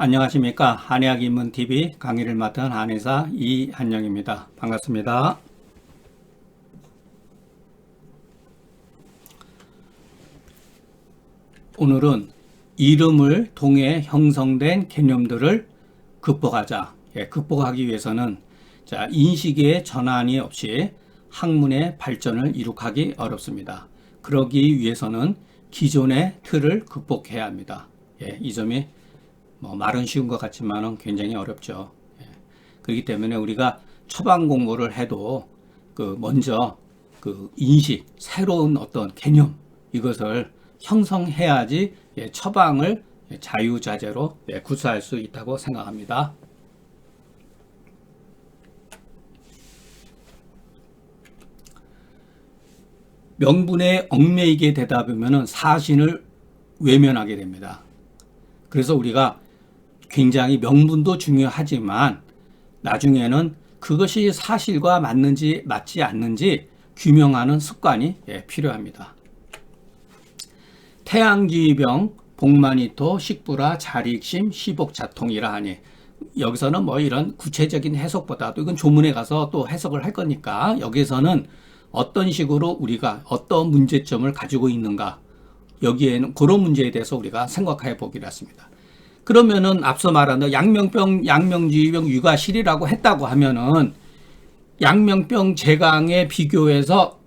안녕하십니까. 한의학 입문TV 강의를 맡은 한의사 이한영입니다. 반갑습니다. 오늘은 이름을 통해 형성된 개념들을 극복하자. 극복하기 위해서는 인식의 전환이 없이 학문의 발전을 이룩하기 어렵습니다. 그러기 위해서는 기존의 틀을 극복해야 합니다. 이 점이 말은 쉬운 것 같지만 굉장히 어렵죠. 그렇기 때문에 우리가 처방 공부를 해도 먼저 인식, 새로운 어떤 개념, 이것을 형성해야지 처방을 자유자재로 구사할 수 있다고 생각합니다. 명분에 얽매이게 되다 보면 사신을 외면하게 됩니다. 그래서 우리가 굉장히 명분도 중요하지만 나중에는 그것이 사실과 맞는지 맞지 않는지 규명하는 습관이 필요합니다. 태양기병, 복만이토, 식부라, 자리익심, 시복자통이라 하니 여기서는 이런 구체적인 해석보다도 이건 조문에 가서 또 해석을 할 거니까 여기서는 어떤 식으로 우리가 어떤 문제점을 가지고 있는가, 여기에는 그런 문제에 대해서 우리가 생각해 보기로 했습니다. 그러면은 앞서 말한 양명병, 양명주의병, 유가실이라고 했다고 하면은 양명병 제강에 비교해서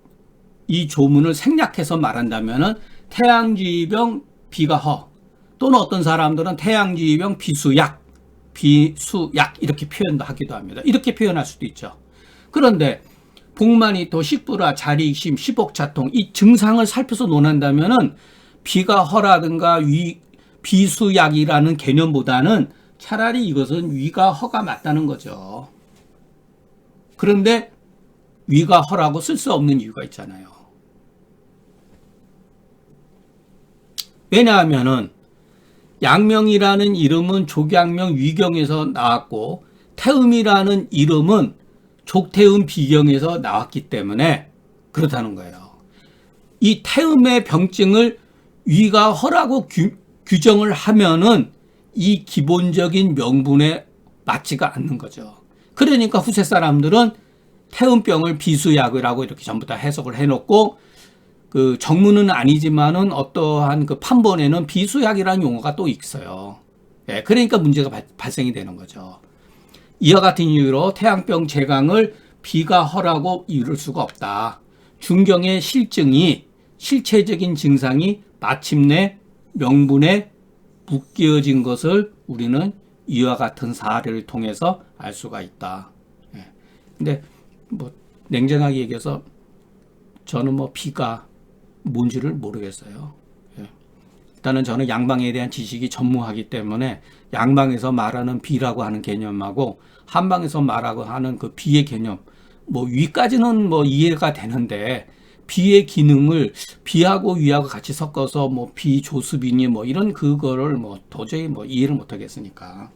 이 조문을 생략해서 말한다면은 태양주의병 비가허, 또는 어떤 사람들은 태양주의병 비수약 이렇게 표현도 하기도 합니다. 이렇게 표현할 수도 있죠. 그런데 복만이토, 식부라, 자리익심, 시복자통 이 증상을 살펴서 논한다면은 비가허라든가 비수약이라는 개념보다는 차라리 이것은 위가허가 맞다는 거죠. 그런데 위가허라고 쓸 수 없는 이유가 있잖아요. 왜냐하면은 양명이라는 이름은 족양명 위경에서 나왔고 태음이라는 이름은 족태음 비경에서 나왔기 때문에 그렇다는 거예요. 이 태음의 병증을 위가허라고 규정을 하면은 이 기본적인 명분에 맞지가 않는 거죠. 그러니까 후세 사람들은 태음병을 비수약이라고 이렇게 전부 다 해석을 해놓고 정문은 아니지만은 어떠한 판본에는 비수약이라는 용어가 또 있어요. 그러니까 문제가 발생이 되는 거죠. 이와 같은 이유로 태양병 제강을 비가허라고 이룰 수가 없다. 중경의 실증이 실체적인 증상이 마침내 명분에 묶여진 것을 우리는 이와 같은 사례를 통해서 알 수가 있다. 근데 냉정하게 얘기해서 저는 비가 뭔지를 모르겠어요. 일단은 저는 양방에 대한 지식이 전무하기 때문에 양방에서 말하는 비라고 하는 개념하고 한방에서 말하고 하는 그 비의 개념, 위까지는 이해가 되는데 비의 기능을 비하고 위하고 같이 섞어서 비조수비니 이런 그거를 도저히 이해를 못 하겠으니까.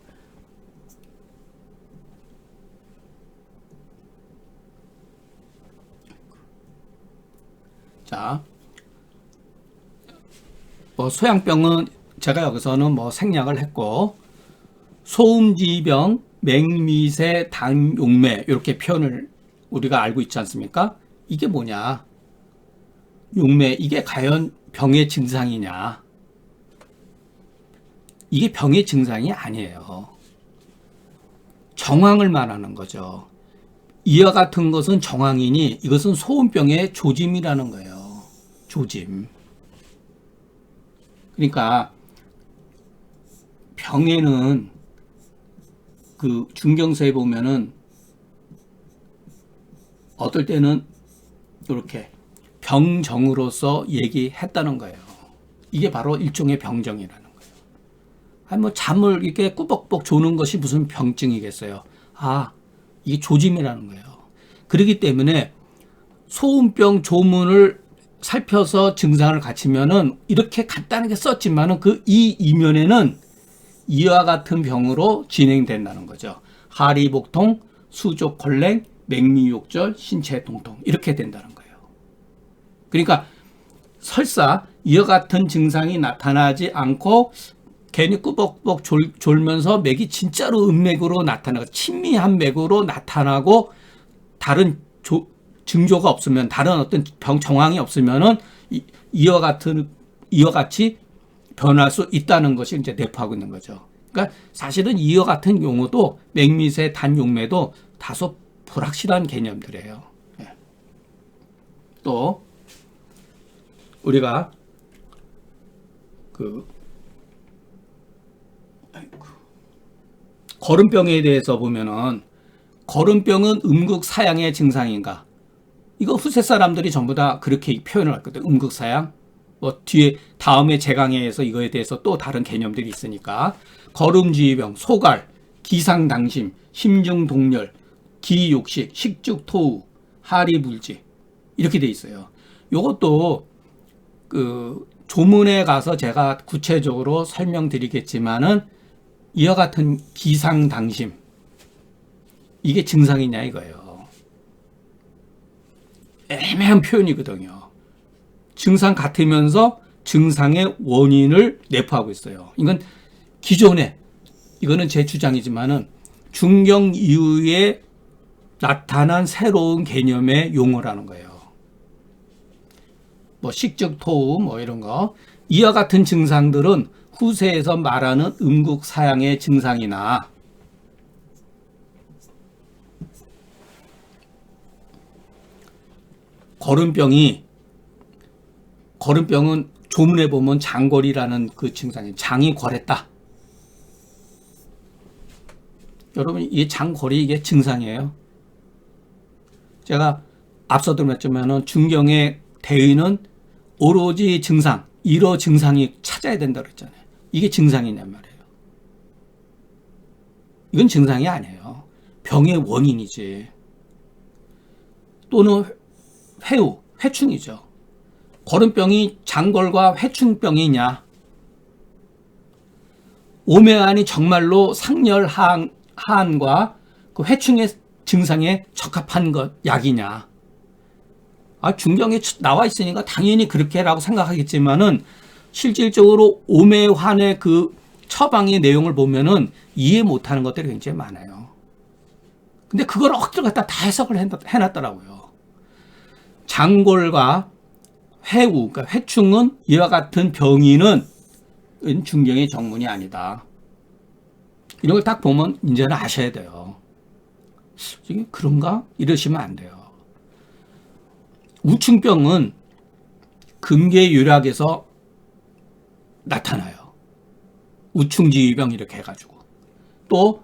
자, 소양병은 제가 여기서는 생략을 했고, 소음지병, 맹미세, 당용매 이렇게 표현을 우리가 알고 있지 않습니까? 이게 뭐냐? 용매, 이게 과연 병의 증상이냐? 이게 병의 증상이 아니에요. 정황을 말하는 거죠. 이와 같은 것은 정황이니 이것은 소음병의 조짐이라는 거예요. 조짐. 그러니까 병에는 중경서에 보면은 어떨 때는 이렇게 병정으로서 얘기했다는 거예요. 이게 바로 일종의 병정이라는 거예요. 잠을 이렇게 꾸벅꾸벅 조는 것이 무슨 병증이겠어요. 이게 조짐이라는 거예요. 그렇기 때문에 소음병 조문을 살펴서 증상을 갖추면은 이렇게 간단하게 썼지만은 이 이면에는 이와 같은 병으로 진행된다는 거죠. 하리복통, 수족콜랭, 맹미욕절, 신체 통통 이렇게 된다는 거예요. 그러니까 설사 이와 같은 증상이 나타나지 않고 괜히 꾸벅꾸벅 졸면서 맥이 진짜로 음맥으로 나타나고 친미한 맥으로 나타나고 다른 증조가 없으면 다른 어떤 병 정황이 없으면은 이와 같이 변할 수 있다는 것이 이제 내포하고 있는 거죠. 그러니까 사실은 이와 같은 용어도 맥미세 단용매도 다소 불확실한 개념들이에요. 또 우리가 거름병에 대해서 보면은 거름병은 음극사양의 증상인가? 이거 후세 사람들이 전부 다 그렇게 표현을 했거든. 음극사양. 뭐 뒤에 다음에 제 강의에서 이거에 대해서 또 다른 개념들이 있으니까 거름주의병, 소갈, 기상당심, 심중동열, 기욕식, 식죽토우, 하리불지 이렇게 돼 있어요. 요것도 조문에 가서 제가 구체적으로 설명드리겠지만은 이와 같은 기상당심 이게 증상이냐 이거예요. 애매한 표현이거든요. 증상 같으면서 증상의 원인을 내포하고 있어요. 이건 이거는 제 주장이지만은 중경 이후에 나타난 새로운 개념의 용어라는 거예요. 뭐 식적토우 뭐 이런 거 이와 같은 증상들은 후세에서 말하는 음극사양의 증상이나 거름병은 조문에 보면 장골이라는 그 증상이 장이 골했다. 여러분 이 장골이 이게 증상이에요. 제가 앞서도 말했지만은 중경의 대의는 오로지 증상, 이러 증상이 찾아야 된다 그랬잖아요. 이게 증상이냔 말이에요. 이건 증상이 아니에요. 병의 원인이지. 또는 회충이죠. 거름병이 장골과 회충병이냐? 오메안이 정말로 상열하한과 그 회충의 증상에 적합한 약이냐? 중경에 나와 있으니까 당연히 그렇게라고 생각하겠지만은 실질적으로 오메환의 그 처방의 내용을 보면은 이해 못하는 것들이 굉장히 많아요. 근데 그걸 억지로 갖다 다 해석을 해놨더라고요. 장골과 그러니까 회충은 이와 같은 병인은 중경의 정문이 아니다. 이런 걸 딱 보면 이제는 아셔야 돼요. 이게 그런가? 이러시면 안 돼요. 우충병은 금계유략에서 나타나요. 우충지휘병 이렇게 해가지고 또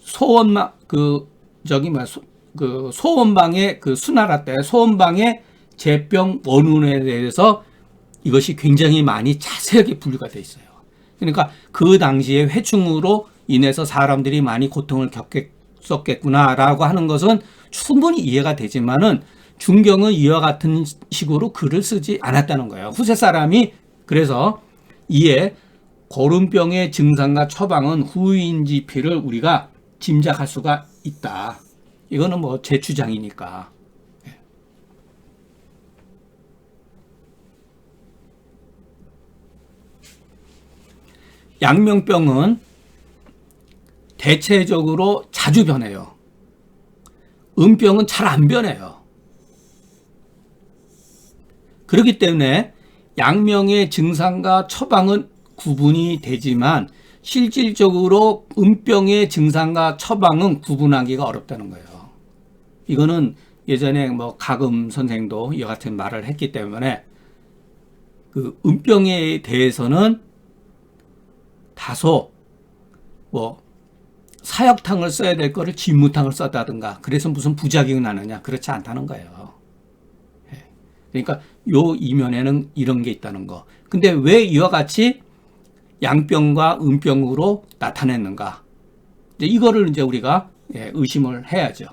소원망 소원방의 수나라 때 소원방의 제병 원운에 대해서 이것이 굉장히 많이 자세하게 분류가 돼 있어요. 그러니까 그 당시에 회충으로 인해서 사람들이 많이 고통을 겪었겠구나라고 하는 것은 충분히 이해가 되지만은 중경은 이와 같은 식으로 글을 쓰지 않았다는 거예요. 후세 사람이 그래서 이에 거름병의 증상과 처방은 후인지피를 우리가 짐작할 수가 있다. 이거는 뭐 제 주장이니까. 양명병은 대체적으로 자주 변해요. 음병은 잘 안 변해요. 그렇기 때문에 양명의 증상과 처방은 구분이 되지만 실질적으로 음병의 증상과 처방은 구분하기가 어렵다는 거예요. 이거는 예전에 뭐 가금 선생도 이와 같은 말을 했기 때문에 그 음병에 대해서는 다소 뭐 사역탕을 써야 될 거를 진무탕을 썼다든가 그래서 무슨 부작용이 나느냐 그렇지 않다는 거예요. 그러니까 요 이면에는 이런 게 있다는 거. 근데 왜 이와 같이 양병과 음병으로 나타냈는가? 이거를 이제 우리가 의심을 해야죠.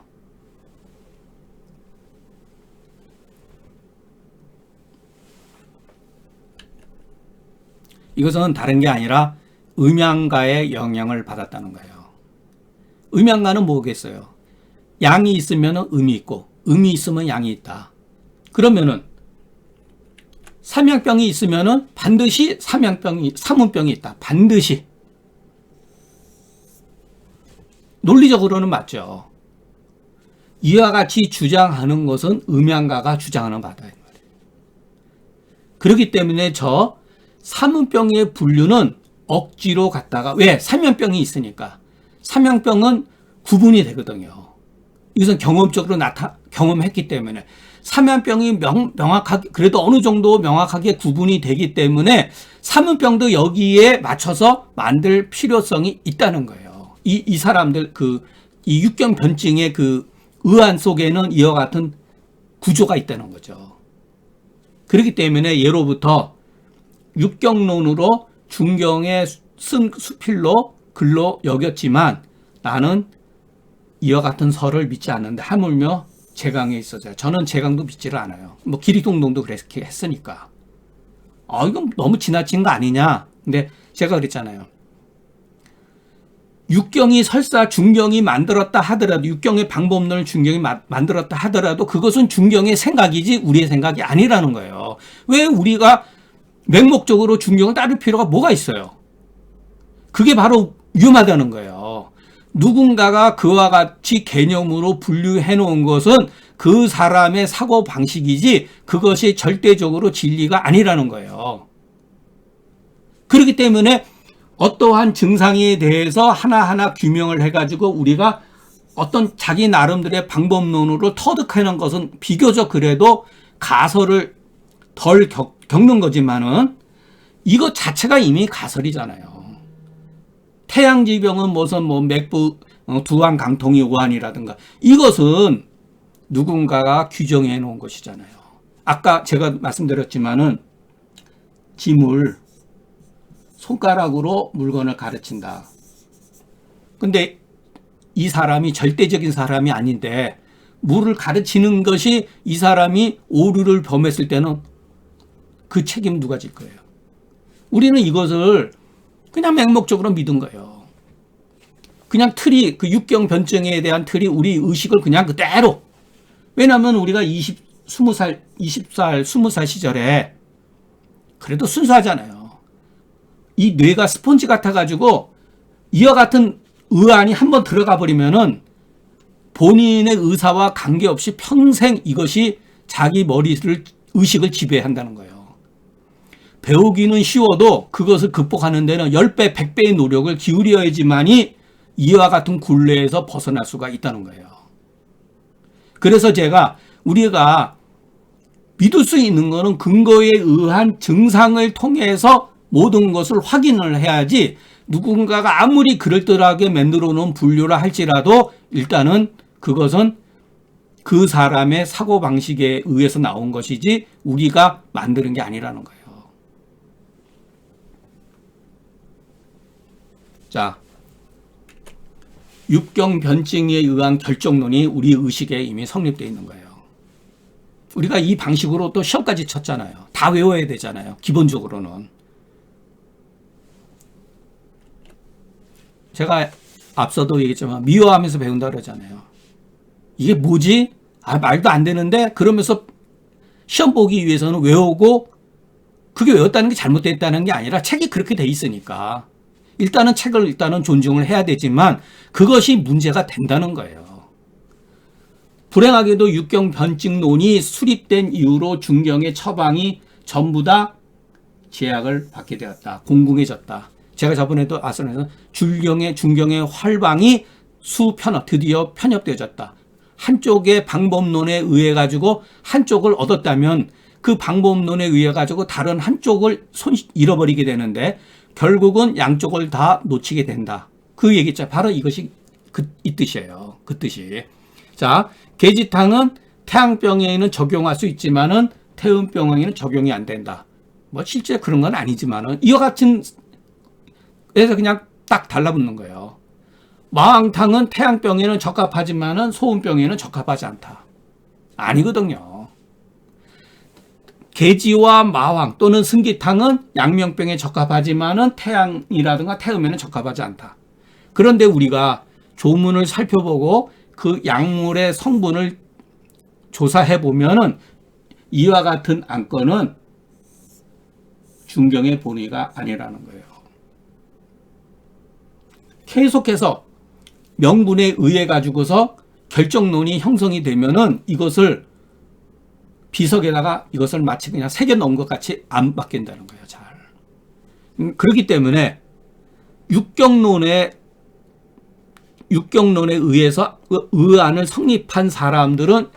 이것은 다른 게 아니라 음양가의 영향을 받았다는 거예요. 음양가는 뭐겠어요? 양이 있으면 음이 있고 음이 있으면 양이 있다. 그러면은 삼양병이 있으면은 반드시 사문병이 있다. 반드시. 논리적으로는 맞죠. 이와 같이 주장하는 것은 음양가가 주장하는 바다. 그렇기 때문에 저 사문병의 분류는 억지로 갖다가, 왜? 삼양병이 있으니까. 삼양병은 구분이 되거든요. 이것은 경험적으로 경험했기 때문에. 삼양병이 명확하게, 그래도 어느 정도 명확하게 구분이 되기 때문에 사문병도 여기에 맞춰서 만들 필요성이 있다는 거예요. 이 사람들, 이 육경변증의 그 의안 속에는 이와 같은 구조가 있다는 거죠. 그렇기 때문에 예로부터 육경론으로 중경의 쓴 수필로 글로 여겼지만 나는 이와 같은 설을 믿지 않는데 하물며 제강에 있어서요. 저는 제강도 믿지를 않아요. 뭐 기리동동도 그렇게 했으니까. 이건 너무 지나친 거 아니냐. 근데 제가 그랬잖아요. 육경이 설사 중경이 만들었다 하더라도, 육경의 방법론을 중경이 만들었다 하더라도 그것은 중경의 생각이지 우리의 생각이 아니라는 거예요. 왜 우리가 맹목적으로 중경을 따를 필요가 뭐가 있어요? 그게 바로 위험하다는 거예요. 누군가가 그와 같이 개념으로 분류해 놓은 것은 그 사람의 사고 방식이지 그것이 절대적으로 진리가 아니라는 거예요. 그렇기 때문에 어떠한 증상에 대해서 하나하나 규명을 해가지고 우리가 어떤 자기 나름대로의 방법론으로 터득하는 것은 비교적 그래도 가설을 덜 겪는 거지만은 이것 자체가 이미 가설이잖아요. 태양지병은 무슨 뭐 맥부 두환강통이 오한이라든가 이것은 누군가가 규정해 놓은 것이잖아요. 아까 제가 말씀드렸지만은 지물 손가락으로 물건을 가르친다. 근데 이 사람이 절대적인 사람이 아닌데 물을 가르치는 것이 이 사람이 오류를 범했을 때는 그 책임 누가 질 거예요? 우리는 이것을 그냥 맹목적으로 믿은 거예요. 그냥 틀이, 그 육경 변증에 대한 틀이 우리 의식을 그냥 그대로. 왜냐하면 우리가 20살 시절에 그래도 순수하잖아요. 이 뇌가 스폰지 같아가지고 이와 같은 의안이 한번 들어가 버리면은 본인의 의사와 관계없이 평생 이것이 자기 의식을 지배한다는 거예요. 배우기는 쉬워도 그것을 극복하는 데는 10배, 100배의 노력을 기울여야지만이 이와 같은 굴레에서 벗어날 수가 있다는 거예요. 그래서 우리가 믿을 수 있는 것은 근거에 의한 증상을 통해서 모든 것을 확인을 해야지 누군가가 아무리 그럴듯하게 만들어 놓은 분류라 할지라도 일단은 그것은 그 사람의 사고방식에 의해서 나온 것이지 우리가 만드는 게 아니라는 거예요. 자, 육경변증에 의한 결정론이 우리 의식에 이미 성립되어 있는 거예요. 우리가 이 방식으로 또 시험까지 쳤잖아요. 다 외워야 되잖아요. 기본적으로는. 제가 앞서도 얘기했지만 미워하면서 배운다 그러잖아요. 이게 뭐지? 말도 안 되는데 그러면서 시험 보기 위해서는 외우고 그게 외웠다는 게 잘못됐다는 게 아니라 책이 그렇게 돼 있으니까 일단은 책을 존중을 해야 되지만 그것이 문제가 된다는 거예요. 불행하게도 육경변증론이 수립된 이후로 중경의 처방이 전부 다 제약을 받게 되었다. 공공해졌다. 제가 저번에도 아서에서 중경의 활방이 드디어 편협되어졌다. 한쪽의 방법론에 의해 가지고 한쪽을 얻었다면 그 방법론에 의해 가지고 다른 한쪽을 잃어버리게 되는데 결국은 양쪽을 다 놓치게 된다. 그 얘기죠. 바로 이것이 이 뜻이에요. 그 뜻이. 자, 계지탕은 태양병에는 적용할 수 있지만은 태음병에는 적용이 안 된다. 뭐 실제 그런 건 아니지만은 이와 같은 그래서 그냥 딱 달라붙는 거예요. 마왕탕은 태양병에는 적합하지만은 소음병에는 적합하지 않다. 아니거든요. 계지와 마왕 또는 승기탕은 양명병에 적합하지만은 태양이라든가 태음에는 적합하지 않다. 그런데 우리가 조문을 살펴보고 그 약물의 성분을 조사해 보면은 이와 같은 안건은 중경의 본의가 아니라는 거예요. 계속해서 명분에 의해 가지고서 결정론이 형성이 되면은 이것을 비석에다가 이것을 마치 그냥 새겨 넣은 것 같이 안 바뀐다는 거예요. 잘. 그렇기 때문에 육경론에 의해서 의안을 성립한 사람들은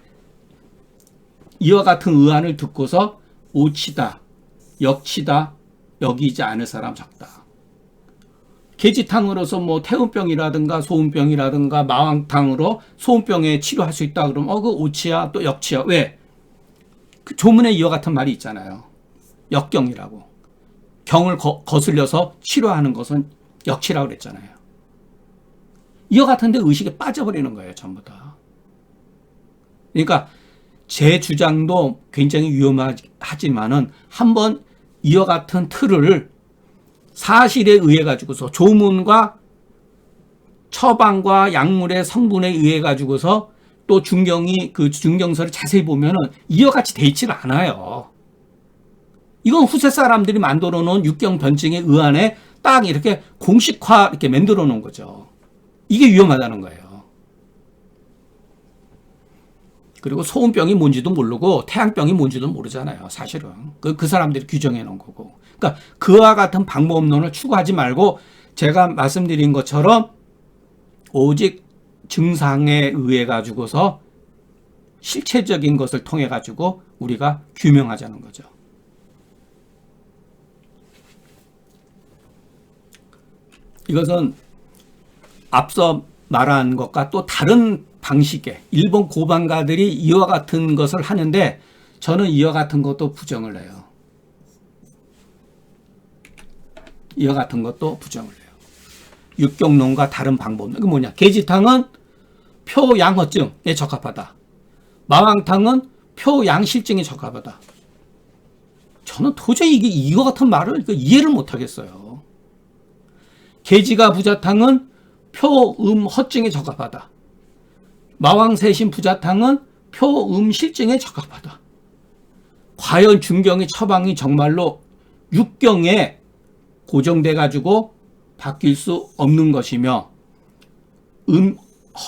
이와 같은 의안을 듣고서 오치다, 역치다, 여기지 않을 사람 적다. 계지탕으로서 뭐 태운병이라든가 소운병이라든가 마왕탕으로 소운병에 치료할 수 있다 그러면 그 오치야 또 역치야. 왜? 그 조문에 이와 같은 말이 있잖아요. 역경이라고. 경을 거슬려서 치료하는 것은 역치라고 그랬잖아요. 이와 같은데 의식에 빠져버리는 거예요. 전부 다. 그러니까 제 주장도 굉장히 위험하지만은 한번 이와 같은 틀을 사실에 의해 가지고서 조문과 처방과 약물의 성분에 의해 가지고서 또 중경이 그 중경서를 자세히 보면은 이와 같이 돼 있지는 않아요. 이건 후세 사람들이 만들어 놓은 육경 변증의 의안에 딱 이렇게 공식화 이렇게 만들어 놓은 거죠. 이게 위험하다는 거예요. 그리고 소음병이 뭔지도 모르고 태양병이 뭔지도 모르잖아요. 사실은. 그 사람들이 규정해 놓은 거고. 그러니까 그와 같은 방법론을 추구하지 말고 제가 말씀드린 것처럼 오직 증상에 의해 가지고서 실체적인 것을 통해 가지고 우리가 규명하자는 거죠. 이것은 앞서 말한 것과 또 다른 방식의 일본 고반가들이 이와 같은 것을 하는데 저는 이와 같은 것도 부정을 해요. 이와 같은 것도 부정을 해요. 육경론과 다른 방법. 이게 뭐냐? 계지탕은 표양허증에 적합하다. 마왕탕은 표양실증에 적합하다. 저는 도저히 이거 같은 말을 이해를 못 하겠어요. 계지가 부자탕은 표음허증에 적합하다. 마왕세신 부자탕은 표음실증에 적합하다. 과연 중경의 처방이 정말로 육경에 고정돼 가지고 바뀔 수 없는 것이며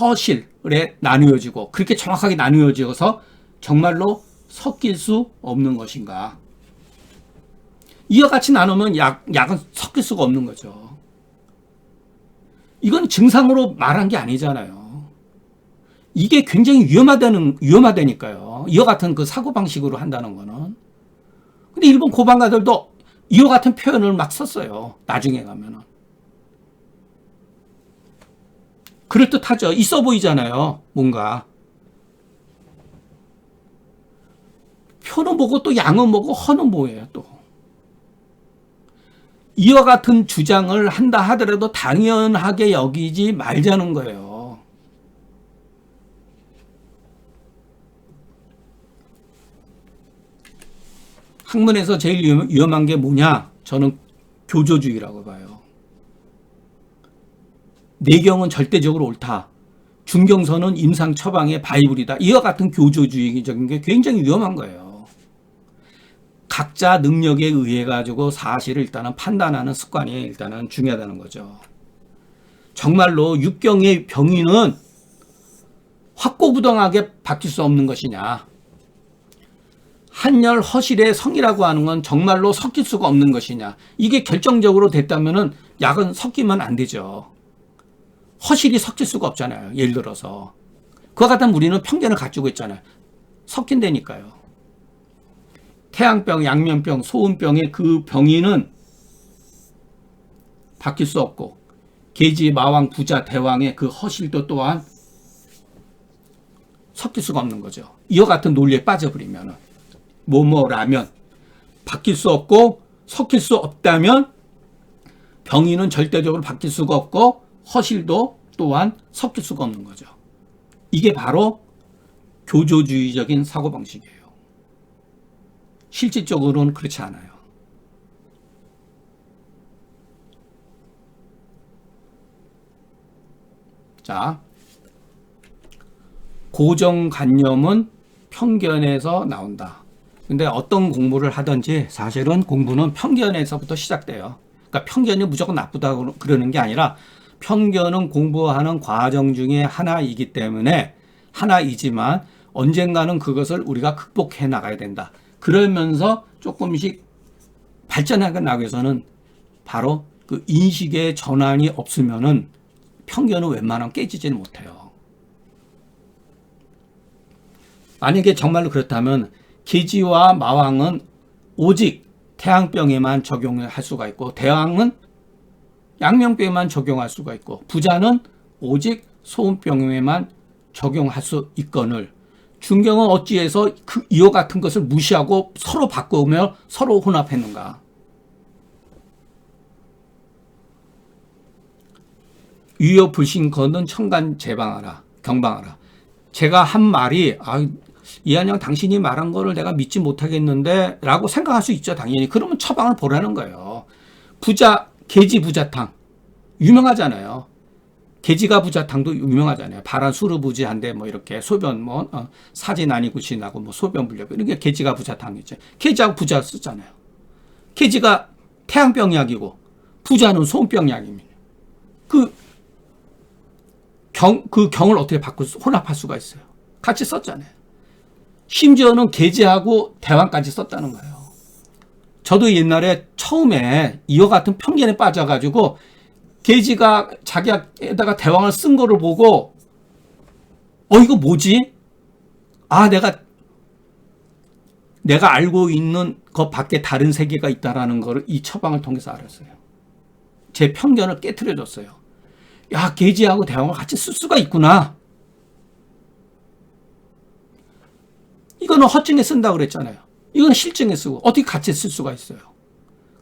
허실에 나누어지고 그렇게 정확하게 나누어져서 정말로 섞일 수 없는 것인가? 이와 같이 나누면 약은 섞일 수가 없는 거죠. 이건 증상으로 말한 게 아니잖아요. 이게 굉장히 위험하다니까요. 이와 같은 그 사고방식으로 한다는 거는. 근데 일본 고반가들도 이와 같은 표현을 막 썼어요. 나중에 가면은. 그럴듯하죠. 있어 보이잖아요. 뭔가. 표는 뭐고 또 양은 뭐고 허는 뭐예요 또. 이와 같은 주장을 한다 하더라도 당연하게 여기지 말자는 거예요. 학문에서 제일 위험한 게 뭐냐? 저는 교조주의라고 봐요. 내경은 절대적으로 옳다. 중경서는 임상 처방의 바이블이다. 이와 같은 교조주의적인 게 굉장히 위험한 거예요. 각자 능력에 의해 가지고 사실을 일단은 판단하는 습관이 일단은 중요하다는 거죠. 정말로 육경의 병인은 확고부동하게 바뀔 수 없는 것이냐? 한열 허실의 성이라고 하는 건 정말로 섞일 수가 없는 것이냐? 이게 결정적으로 됐다면은 약은 섞이면 안 되죠. 허실이 섞일 수가 없잖아요. 예를 들어서. 그와 같은 우리는 편견을 가지고 있잖아요. 섞인다니까요. 태양병, 양면병, 소음병의 그 병인은 바뀔 수 없고 계지, 마왕, 부자, 대왕의 그 허실도 또한 섞일 수가 없는 거죠. 이와 같은 논리에 빠져버리면 뭐뭐라면 바뀔 수 없고 섞일 수 없다면 병인은 절대적으로 바뀔 수가 없고 허실도 또한 섞일 수가 없는 거죠. 이게 바로 교조주의적인 사고방식이에요. 실질적으로는 그렇지 않아요. 자, 고정관념은 편견에서 나온다. 근데 어떤 공부를 하든지 사실은 공부는 편견에서부터 시작돼요. 그러니까 편견이 무조건 나쁘다고 그러는 게 아니라 편견은 공부하는 과정 중에 하나이기 때문에 하나이지만 언젠가는 그것을 우리가 극복해 나가야 된다. 그러면서 조금씩 발전해 나가기 위해서는 바로 그 인식의 전환이 없으면은 편견은 웬만하면 깨지지는 못해요. 만약에 정말로 그렇다면 계지와 마왕은 오직 태양병에만 적용할 수가 있고 대왕은 양명병에만 적용할 수가 있고 부자는 오직 소음병에만 적용할 수 있거늘 중경은 어찌해서 그 이와 같은 것을 무시하고 서로 바꾸며 서로 혼합했는가. 유여 불신거는 천간 제방하라 경방하라. 제가 한 말이 이한영 당신이 말한 거를 내가 믿지 못하겠는데 라고 생각할 수 있죠. 당연히. 그러면 처방을 보라는 거예요. 계지 부자탕 유명하잖아요. 계지가 부자탕도 유명하잖아요. 발안 수르부지한데 뭐 이렇게 소변 사진 아니고 지나고 뭐 소변 불려고 이런 게 계지가 부자탕이죠. 계지하고 부자 쓰잖아요. 계지가 태양병 약이고 부자는 소음병 약입니다. 그 경을 어떻게 혼합할 수가 있어요. 같이 썼잖아요. 심지어는 계지하고 대왕까지 썼다는 거예요. 저도 옛날에 처음에 이와 같은 편견에 빠져가지고 계지가 자기에다가 대왕을 쓴 거를 보고 이거 뭐지? 내가 알고 있는 것 밖에 다른 세계가 있다라는 거를 이 처방을 통해서 알았어요. 제 편견을 깨트려줬어요. 야, 계지하고 대왕을 같이 쓸 수가 있구나. 이거는 허증에 쓴다고 그랬잖아요. 이건 실증에 쓰고 어떻게 같이 쓸 수가 있어요.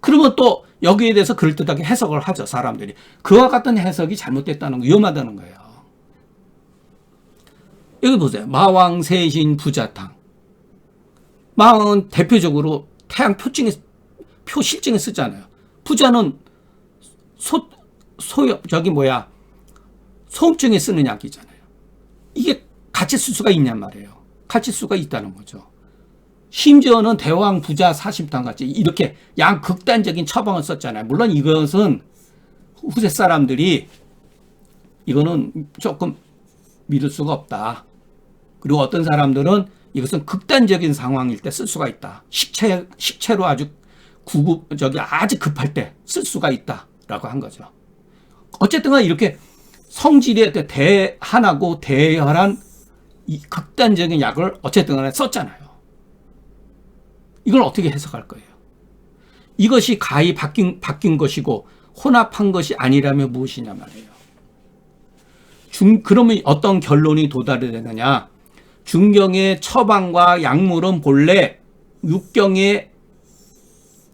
그러면 또 여기에 대해서 그럴듯하게 해석을 하죠. 사람들이. 그와 같은 해석이 잘못됐다는 거 위험하다는 거예요. 여기 보세요. 마왕 세신 부자탕. 마왕은 대표적으로 태양 실증에 쓰잖아요. 부자는 소음증에 쓰는 약이잖아요. 이게 같이 쓸 수가 있냔 말이에요. 같이 쓸 수가 있다는 거죠. 심지어는 대왕 부자 사심탕 같이 이렇게 양극단적인 처방을 썼잖아요. 물론 이것은 후세 사람들이 이거는 조금 믿을 수가 없다. 그리고 어떤 사람들은 이것은 극단적인 상황일 때 쓸 수가 있다. 식체로 아주 아주 급할 때 쓸 수가 있다라고 한 거죠. 어쨌든 이렇게 성질이 대한하고 대열한 이 극단적인 약을 어쨌든 간에 썼잖아요. 이걸 어떻게 해석할 거예요? 이것이 가히 바뀐 것이고 혼합한 것이 아니라면 무엇이냐 말이에요. 그러면 어떤 결론이 도달이 되느냐? 중경의 처방과 약물은 본래 육경에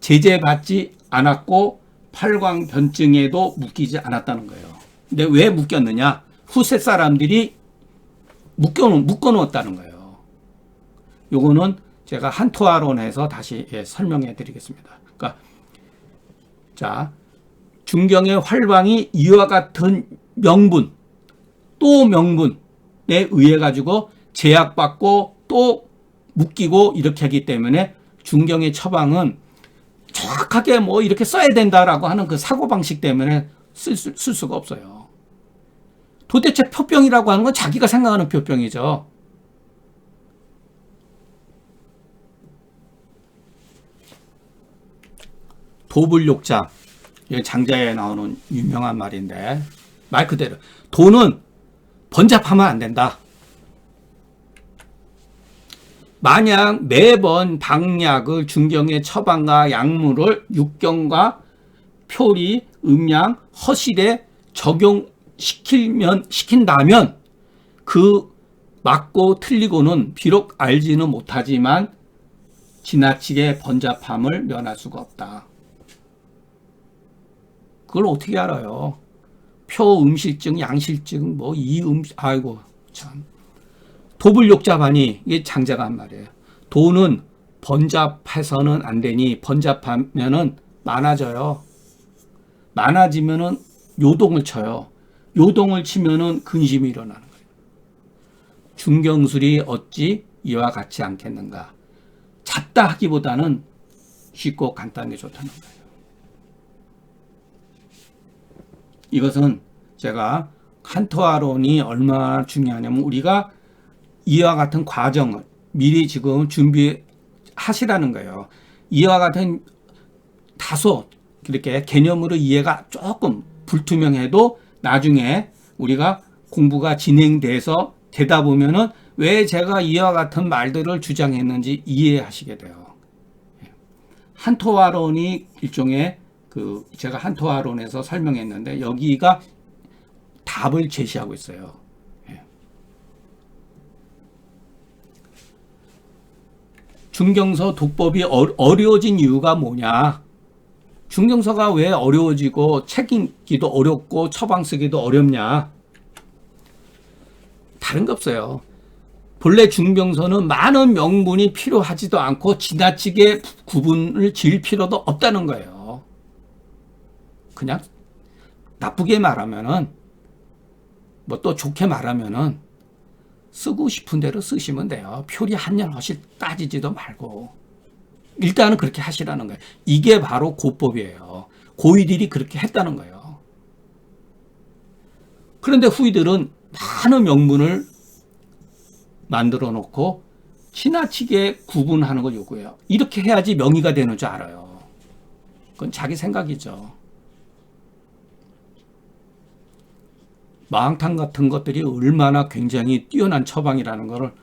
제재받지 않았고 팔광변증에도 묶이지 않았다는 거예요. 근데 왜 묶였느냐? 후세 사람들이 묶어놓았다는 거예요. 요거는 제가 한토화론에서 다시 설명해 드리겠습니다. 그러니까 중경의 활방이 이와 같은 명분 또 명분에 의해 가지고 제약받고 또 묶이고 이렇게 하기 때문에 중경의 처방은 정확하게 이렇게 써야 된다라고 하는 그 사고방식 때문에 쓸 수가 없어요. 도대체 표병이라고 하는 건 자기가 생각하는 표병이죠. 도불욕자, 장자에 나오는 유명한 말인데 말 그대로 도는 번잡하면 안 된다. 만약 매번 방약을 중경의 처방과 약물을 육경과 표리, 음양, 허실에 시킨다면 그 맞고 틀리고는 비록 알지는 못하지만 지나치게 번잡함을 면할 수가 없다. 그걸 어떻게 알아요? 표음실증, 양실증, 아이고 참. 도불욕자반이 이게 장자가 한 말이에요. 도는 번잡해서는 안 되니 번잡하면은 많아져요. 많아지면은 요동을 쳐요. 요동을 치면은 근심이 일어나는 거예요. 중경술이 어찌 이와 같지 않겠는가? 같다 하기보다는 쉽고 간단하게 좋다는 거예요. 이것은 제가 칸토아론이 얼마나 중요하냐면 우리가 이와 같은 과정을 미리 지금 준비하시라는 거예요. 이와 같은 다소 이렇게 개념으로 이해가 조금 불투명해도 나중에 우리가 공부가 진행돼서 되다 보면은 왜 제가 이와 같은 말들을 주장했는지 이해하시게 돼요. 한토아론이 일종의 제가 한토아론에서 설명했는데 여기가 답을 제시하고 있어요. 중경서 독법이 어려워진 이유가 뭐냐? 중경서가 왜 어려워지고 책 읽기도 어렵고 처방 쓰기도 어렵냐? 다른 거 없어요. 본래 중경서는 많은 명분이 필요하지도 않고 지나치게 구분을 지을 필요도 없다는 거예요. 그냥 나쁘게 말하면은 뭐 또 좋게 말하면은 쓰고 싶은 대로 쓰시면 돼요. 표리 한열 허실 따지지도 말고 일단은 그렇게 하시라는 거예요. 이게 바로 고법이에요. 고이들이 그렇게 했다는 거예요. 그런데 후이들은 많은 명분을 만들어 놓고 지나치게 구분하는 걸 요구해요. 이렇게 해야지 명의가 되는 줄 알아요. 그건 자기 생각이죠. 마항탕 같은 것들이 얼마나 굉장히 뛰어난 처방이라는 거를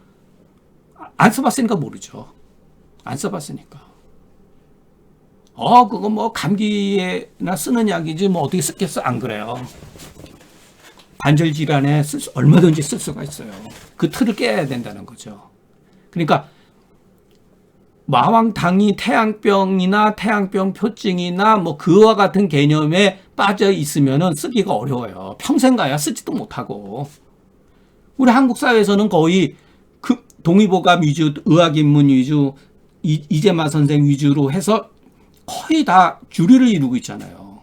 안 써봤으니까 모르죠. 안 써봤으니까. 그거 뭐 감기에나 쓰는 약이지 뭐 어떻게 쓰겠어? 안 그래요. 관절 질환에 얼마든지 쓸 수가 있어요. 그 틀을 깨야 된다는 거죠. 그러니까 마왕탕이 태양병이나 태양병 표증이나 뭐 그와 같은 개념에 빠져 있으면은 쓰기가 어려워요. 평생 가야 쓰지도 못하고. 우리 한국 사회에서는 거의 그 동의보감 위주, 의학인문 위주, 이재마 선생 위주로 해서 거의 다 주류를 이루고 있잖아요.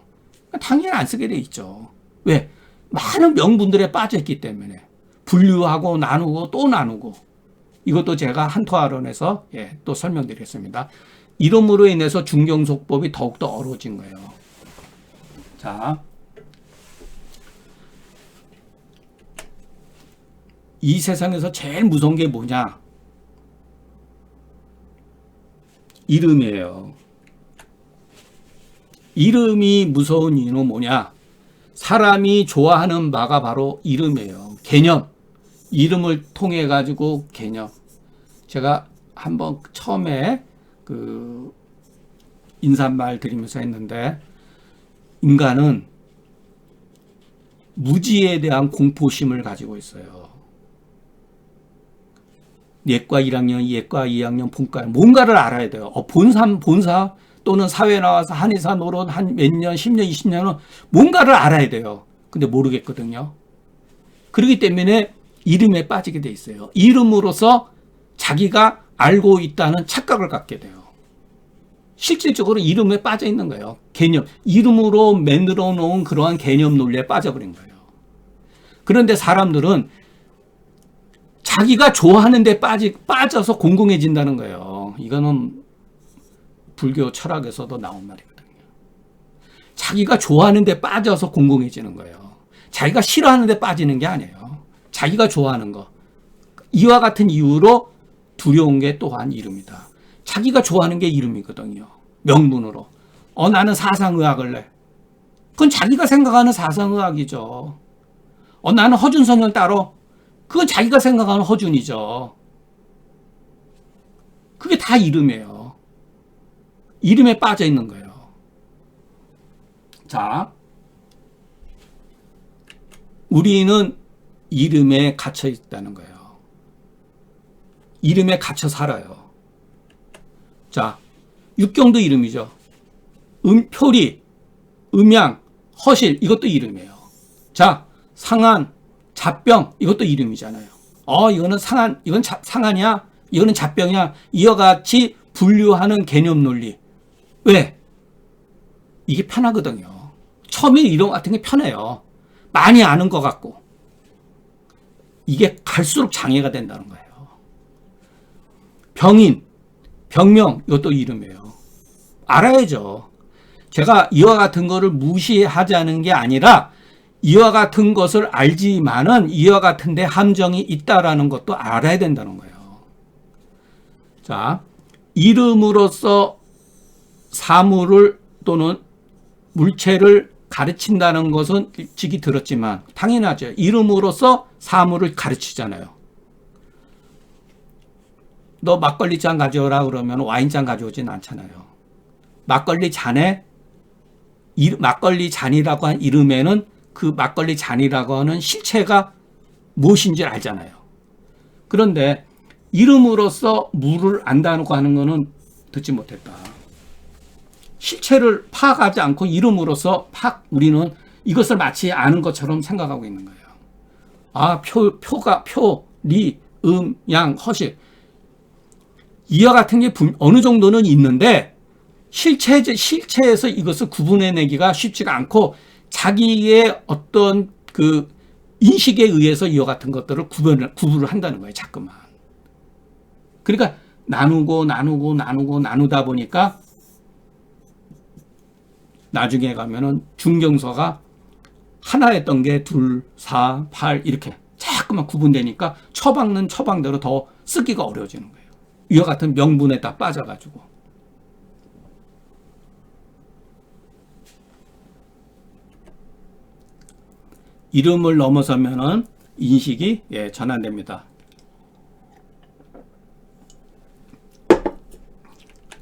당연히 안 쓰게 돼 있죠. 왜? 많은 명분들에 빠져 있기 때문에 분류하고 나누고 또 나누고. 이것도 제가 한토아론에서 또 설명드렸습니다. 이름으로 인해서 중경속법이 더욱더 어려워진 거예요. 자, 이 세상에서 제일 무서운 게 뭐냐? 이름이에요. 이름이 무서운 이유는 뭐냐? 사람이 좋아하는 바가 바로 이름이에요. 개념. 이름을 통해 가지고 개념. 제가 한번 처음에 인사말 드리면서 했는데 인간은 무지에 대한 공포심을 가지고 있어요. 예과 1학년, 예과 2학년, 본과 뭔가를 알아야 돼요. 본사 또는 사회 나와서 한의사 노릇 한 몇 년, 10년, 20년은 뭔가를 알아야 돼요. 근데 모르겠거든요. 그렇기 때문에 이름에 빠지게 돼 있어요. 이름으로써 자기가 알고 있다는 착각을 갖게 돼요. 실질적으로 이름에 빠져 있는 거예요. 개념. 이름으로 만들어 놓은 그러한 개념 논리에 빠져버린 거예요. 그런데 사람들은 자기가 좋아하는 데 빠져서 공공해진다는 거예요. 이거는 불교 철학에서도 나온 말이거든요. 자기가 좋아하는 데 빠져서 공공해지는 거예요. 자기가 싫어하는 데 빠지는 게 아니에요. 자기가 좋아하는 거. 이와 같은 이유로 두려운 게 또한 이름이다. 자기가 좋아하는 게 이름이거든요. 명분으로. 나는 사상의학을 내. 그건 자기가 생각하는 사상의학이죠. 나는 허준선을 따로. 그건 자기가 생각하는 허준이죠. 그게 다 이름이에요. 이름에 빠져 있는 거예요. 자, 우리는 이름에 갇혀 있다는 거예요. 이름에 갇혀 살아요. 자, 육경도 이름이죠. 표리, 음양, 허실 이것도 이름이에요. 자, 상한, 잡병 이것도 이름이잖아요. 이거는 상한, 이건 상한이야? 이거는 잡병이야? 이와 같이 분류하는 개념 논리. 왜? 이게 편하거든요. 처음에 이름 같은 게 편해요. 많이 아는 것 같고. 이게 갈수록 장애가 된다는 거예요. 병인, 병명, 이것도 이름이에요. 알아야죠. 제가 이와 같은 거를 무시하자는 게 아니라 이와 같은 것을 알지만은 이와 같은데 함정이 있다라는 것도 알아야 된다는 거예요. 자, 이름으로써 사물을 또는 물체를 가르친다는 것은 일찍이 들었지만 당연하죠. 이름으로써 사물을 가르치잖아요. 너 막걸리 잔 가져오라 그러면 와인잔 가져오진 않잖아요. 막걸리 잔에 막걸리 잔이라고 한 이름에는 그 막걸리 잔이라고 하는 실체가 무엇인지 알잖아요. 그런데 이름으로써 물을 안다고 하는 것은 듣지 못했다. 실체를 파악하지 않고 이름으로써 우리는 이것을 마치 아는 것처럼 생각하고 있는 거예요. 아, 표, 리, 양, 허식. 이와 같은 게 어느 정도는 있는데 실체에서 이것을 구분해내기가 쉽지가 않고 자기의 어떤 그 인식에 의해서 이와 같은 것들을 구분을 한다는 거예요. 자꾸만. 그러니까 나누다 보니까 나중에 가면은 중경서가 하나였던 게 2, 4, 8 이렇게 자꾸만 구분되니까 처박는 처방대로 더 쓰기가 어려워지는 거예요. 이와 같은 명분에 다 빠져가지고. 이름을 넘어서면은 인식이 전환됩니다.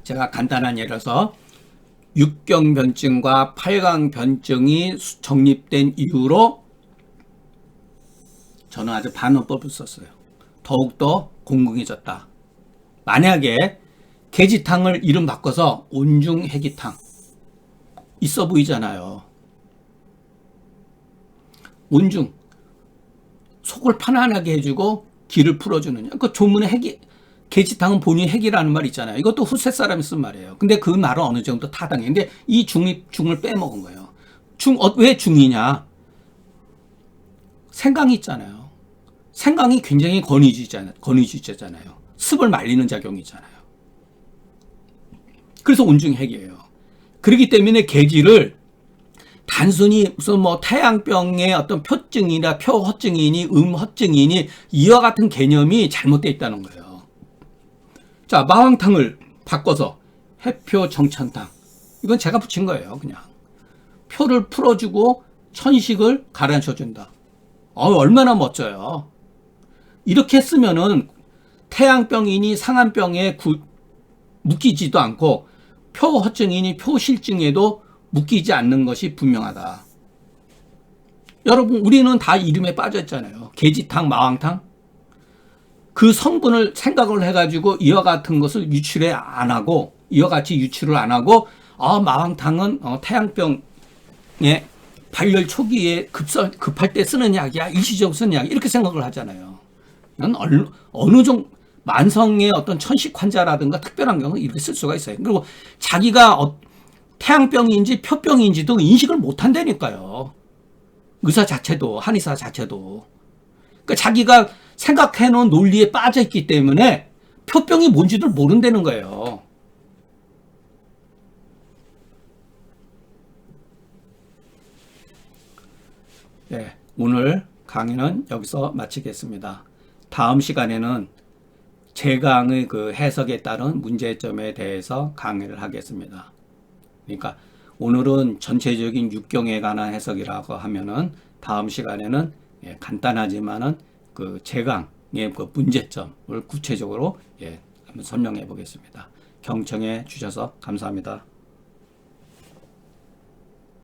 제가 간단한 예로서 육경변증과 팔강변증이 정립된 이후로 저는 아주 반어법을 썼어요. 더욱더 공공해졌다. 만약에 계지탕을 이름 바꿔서 온중해기탕 있어 보이잖아요. 온중 속을 편안하게 해주고 기를 풀어주는 그 조문의 계지탕은 본인이 핵이라는 말 있잖아요. 이것도 후세 사람이 쓴 말이에요. 근데 그 말은 어느 정도 타당해. 근데 이 중을 빼먹은 거예요. 왜 중이냐? 생강이 있잖아요. 생강이 굉장히 권위주의자잖아요. 습을 말리는 작용이 있잖아요. 그래서 온중핵이에요. 그렇기 때문에 계지를 단순히 무슨 태양병의 어떤 표증이나 표허증이니 음허증이니 이와 같은 개념이 잘못되어 있다는 거예요. 자, 마왕탕을 바꿔서 해표 정천탕. 이건 제가 붙인 거예요, 그냥. 표를 풀어주고 천식을 가라앉혀준다. 얼마나 멋져요. 이렇게 쓰면은 태양병이니 상한병에 묶이지도 않고 표허증이니 표실증에도 묶이지 않는 것이 분명하다. 여러분, 우리는 다 이름에 빠졌잖아요. 계지탕, 마왕탕. 그 성분을 생각을 해가지고 이와 같은 것을 이와 같이 유출을 안 하고, 마왕탕은 태양병의 발열 초기에 급할 때 쓰는 약이야, 일시적으로 쓰는 약, 이렇게 생각을 하잖아요. 어느 정도, 만성의 어떤 천식 환자라든가 특별한 경우는 이렇게 쓸 수가 있어요. 그리고 자기가 태양병인지 표병인지도 인식을 못 한다니까요. 의사 자체도, 한의사 자체도. 그러니까 자기가 생각해 놓은 논리에 빠져 있기 때문에 표병이 뭔지를 모른다는 거예요. 네, 오늘 강의는 여기서 마치겠습니다. 다음 시간에는 제강의 그 해석에 따른 문제점에 대해서 강의를 하겠습니다. 그러니까 오늘은 전체적인 육경에 관한 해석이라고 하면은 다음 시간에는 간단하지만은 그 제강의 그 문제점을 구체적으로 한번 설명해 보겠습니다. 경청해 주셔서 감사합니다.